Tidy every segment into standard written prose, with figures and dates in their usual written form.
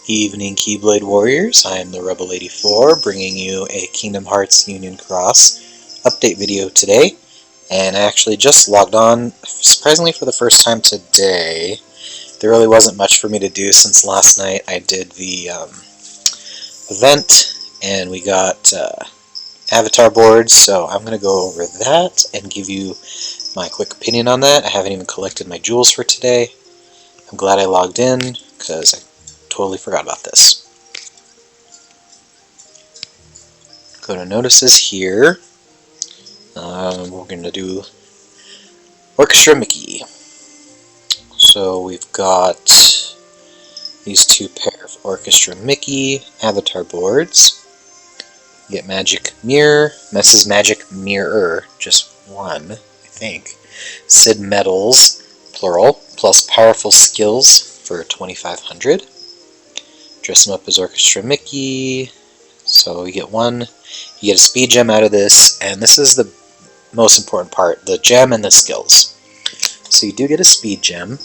Evening Keyblade Warriors, I am the Rebel 84 bringing you a Kingdom Hearts Union Cross update video today, and I actually just logged on, surprisingly for the first time today. There really wasn't much for me to do since last night I did the event and we got avatar boards, so I'm going to go over that and give you my quick opinion on that. I haven't even collected my jewels for today. I'm glad I logged in because I totally forgot about this. Go to notices here. We're going to do Orchestra Mickey. So we've got these two pair of Orchestra Mickey avatar boards. You get Magic Mirror, Mess's Magic Mirror, just one, I think. Sid Medals, plural, plus Powerful Skills for 2,500. Dress him up as Orchestra Mickey. So you get one. You get a speed gem out of this, and this is the most important part, the gem and the skills. So you do get a speed gem.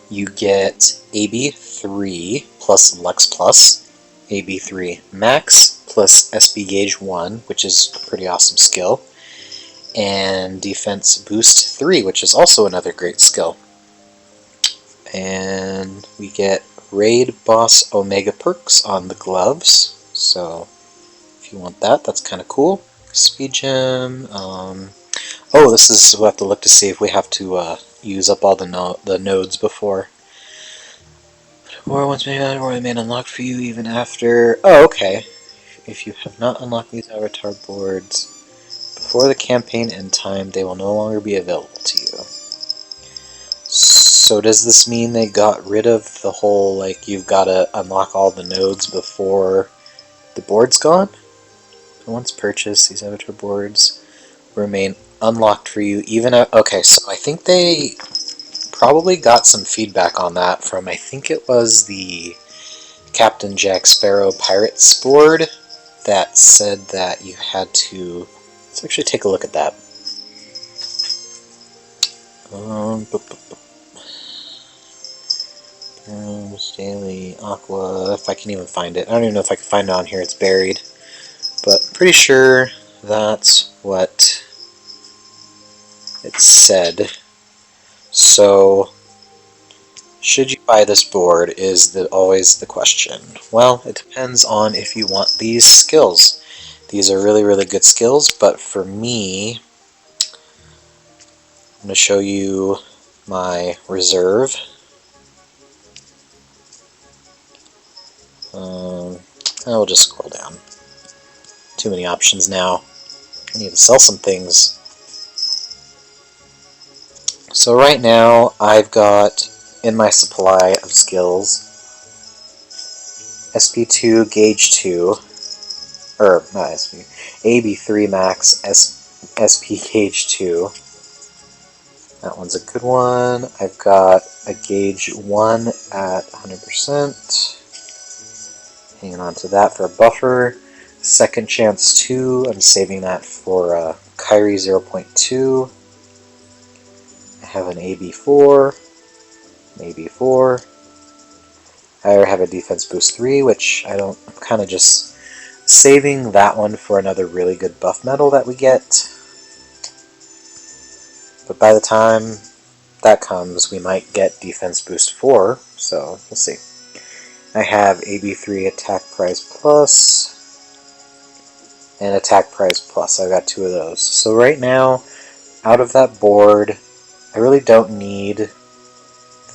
You get AB3 plus Lux Plus, AB3 Max plus SB Gauge 1, which is a pretty awesome skill, and Defense Boost 3, which is also another great skill. And we get Raid Boss Omega perks on the gloves, so if you want that, that's kind of cool. Speed gem. Oh, this is, we'll have to look to see if we have to use up all the nodes before. Or once made unlocked for you even after. Oh, okay. If you have not unlocked these avatar boards before the campaign end time, they will no longer be available to you. So does this mean they got rid of the whole, like, you've got to unlock all the nodes before the board's gone? Once purchased, these avatar boards remain unlocked for you even okay, so I think they probably got some feedback on that from, I think it was the Captain Jack Sparrow Pirates board that said that you had to, let's actually take a look at that. Stanley, Aqua, if I can even find it. I don't even know if I can find it on here, it's buried. But pretty sure that's what it said. So, should you buy this board is always the question. Well, it depends on if you want these skills. These are really, really good skills, but for me, I'm going to show you my reserve. I'll just scroll down. Too many options now. I need to sell some things. So right now I've got in my supply of skills SP2 Gauge 2, or not SP, AB3 Max SP Gauge 2. That one's a good one. I've got a Gauge 1 at 100%. Hanging on to that for a buffer. Second Chance 2, I'm saving that for Kyrie 0.2. I have an AB4, an AB4. I have a Defense Boost 3, which I'm kind of just saving that one for another really good buff medal that we get. But by the time that comes, we might get Defense Boost 4, so we'll see. I have AB3 Attack Prize Plus and Attack Prize Plus. I've got two of those. So right now, out of that board, I really don't need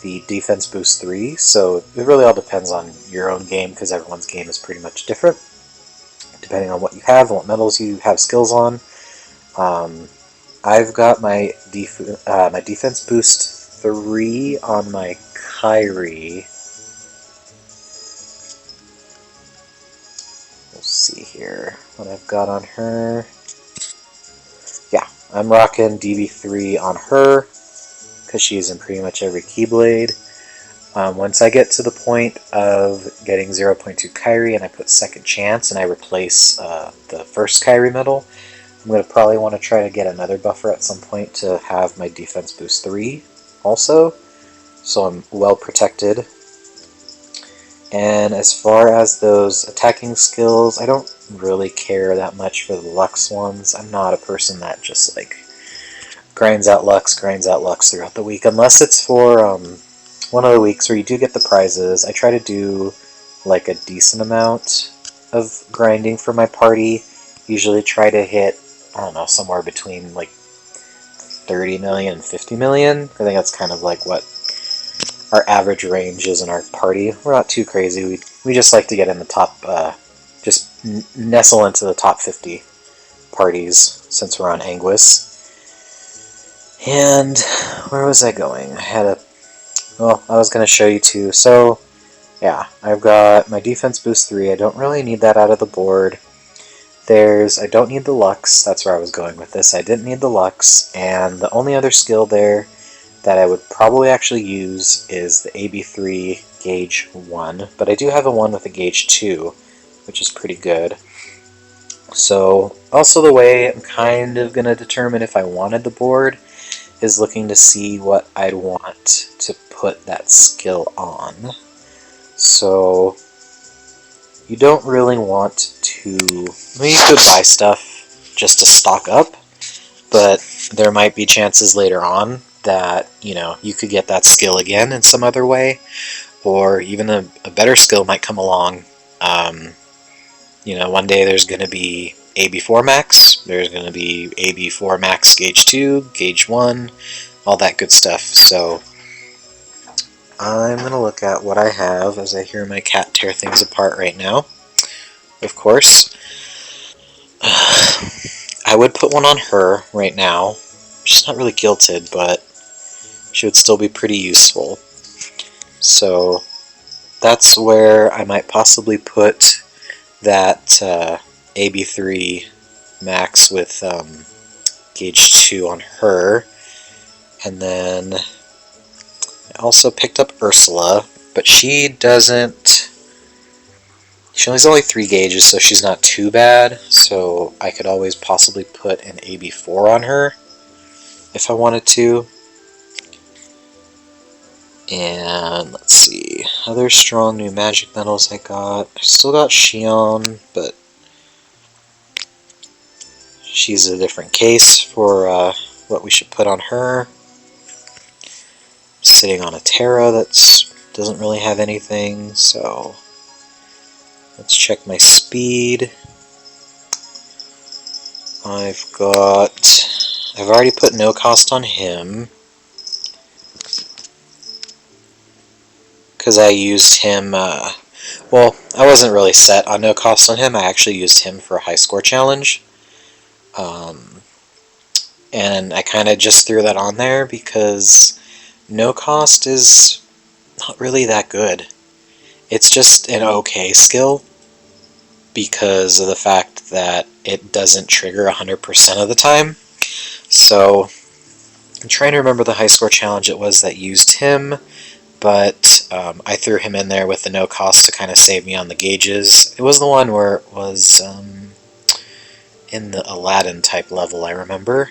the Defense Boost 3, so it really all depends on your own game, because everyone's game is pretty much different, depending on what you have and what medals you have skills on. I've got my Defense Boost 3 on my Kyrie. Let's see here what I've got on her. Yeah, I'm rocking DB3 on her because she's in pretty much every Keyblade. Once I get to the point of getting 0.2 Kyrie and I put Second Chance and I replace the first Kyrie medal, I'm going to probably want to try to get another buffer at some point to have my Defense Boost 3 also, so I'm well protected. And as far as those attacking skills, I don't really care that much for the Lux ones. I'm not a person that just like grinds out Lux throughout the week, unless it's for one of the weeks where you do get the prizes. I try to do like a decent amount of grinding for my party. Usually try to hit, I don't know, somewhere between like 30 million and 50 million. I think that's kind of like what our average range is in our party. We're not too crazy. We just like to get in the top, just nestle into the top 50 parties since we're on Anguis. And where was I going? Well, I was going to show you too. So, yeah, I've got my defense boost 3. I don't really need that out of the board. I don't need the Lux. That's where I was going with this. I didn't need the Lux, and the only other skill there that I would probably actually use is the AB3 gauge 1, but I do have a 1 with a gauge 2, which is pretty good. So, also the way I'm kind of going to determine if I wanted the board is looking to see what I'd want to put that skill on. So, you don't really want to... I mean, you could buy stuff just to stock up, but there might be chances later on that, you know, you could get that skill again in some other way, or even a better skill might come along. You know, one day there's going to be AB4 max, there's going to be AB4 max gauge 2, gauge 1, all that good stuff. So I'm going to look at what I have as I hear my cat tear things apart right now. Of course, I would put one on her right now. She's not really gilted, but she would still be pretty useful. So that's where I might possibly put that AB3 max with gauge 2 on her. And then I also picked up Ursula, but she doesn't... She only's only 3 gauges, so she's not too bad. So I could always possibly put an AB4 on her if I wanted to. And let's see, other strong new magic metals I got. I still got Xion, but she's a different case for what we should put on her. Sitting on a Terra that doesn't really have anything, so let's check my speed. I've already put no cost on him, because I used him, well, I wasn't really set on no cost on him. I actually used him for a high score challenge. And I kind of just threw that on there because no cost is not really that good. It's just an okay skill because of the fact that it doesn't trigger 100% of the time. So I'm trying to remember the high score challenge it was that used him, but I threw him in there with the no cost to kind of save me on the gauges. It was the one where it was in the Aladdin type level, I remember.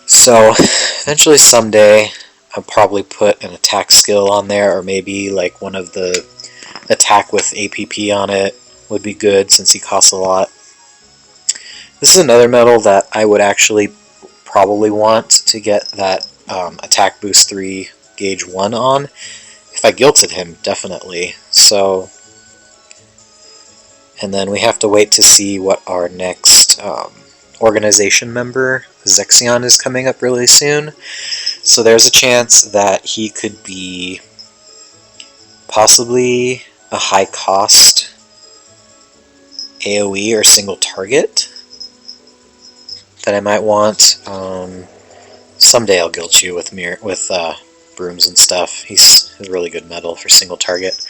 So eventually someday I'll probably put an attack skill on there, or maybe like one of the attack with APP on it would be good since he costs a lot. This is another medal that I would actually probably want to get that attack boost 3 gauge 1 on. If I guilted him, definitely. So, and then we have to wait to see what our next organization member, Zexion, is coming up really soon. So there's a chance that he could be possibly a high cost AoE or single target that I might want. Someday I'll guilt you with brooms and stuff. He's a really good medal for single target.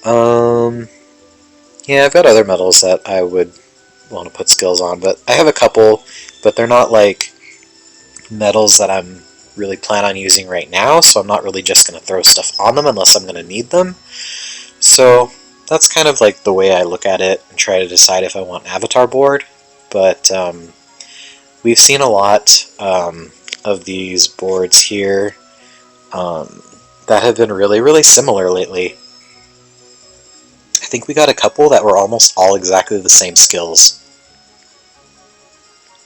Yeah, I've got other medals that I would want to put skills on, but I have a couple, but they're not like medals that I'm really plan on using right now, so I'm not really just going to throw stuff on them unless I'm going to need them. So that's kind of like the way I look at it and try to decide if I want an avatar board. But we've seen a lot of these boards here that have been really, really similar lately. think we got a couple that were almost all exactly the same skills.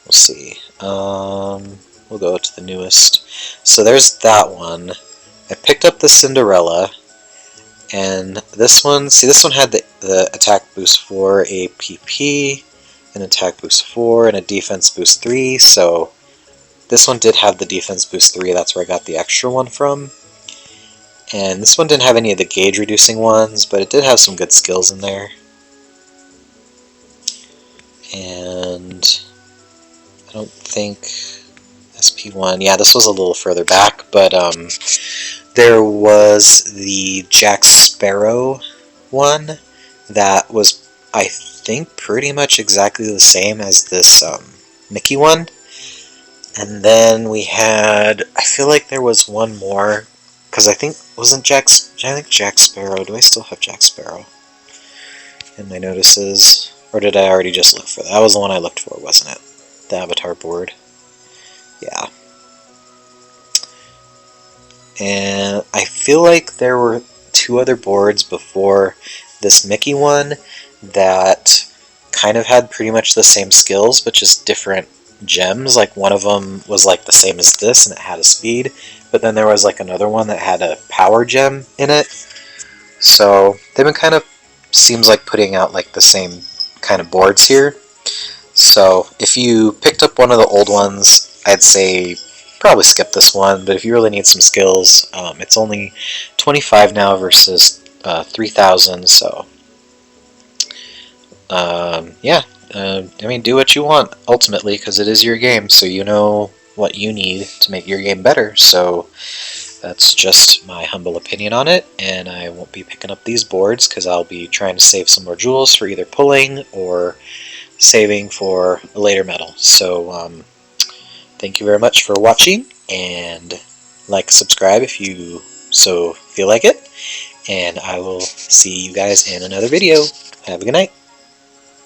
We'll see. We'll go to the newest. So there's that one. I picked up the Cinderella, and this one, see, this one had the attack boost 4, a PP, an attack boost 4, and a defense boost 3, so this one did have the defense boost 3, that's where I got the extra one from. And this one didn't have any of the gauge reducing ones, but it did have some good skills in there. And I don't think SP1, yeah, this was a little further back, but there was the Jack Sparrow one that was, I think, pretty much exactly the same as this Mickey one. And then we had, I feel like there was one more, because I think, wasn't Jack Sparrow, do I still have Jack Sparrow in my notices? Or did I already just look for that? That was the one I looked for, wasn't it? The avatar board. Yeah. And I feel like there were 2 other boards before this Mickey one that kind of had pretty much the same skills, but just different gems. Like one of them was like the same as this and it had a speed, but then there was like another one that had a power gem in it. So they've been kind of, seems like, putting out like the same kind of boards here. So if you picked up one of the old ones, I'd say probably skip this one, but if you really need some skills, it's only 25 now versus 3,000, so yeah, I mean, do what you want ultimately, because it is your game, so you know what you need to make your game better. So that's just my humble opinion on it, and I won't be picking up these boards because I'll be trying to save some more jewels for either pulling or saving for a later medal. So thank you very much for watching, and like, subscribe if you so feel like it, and I will see you guys in another video. Have a good night.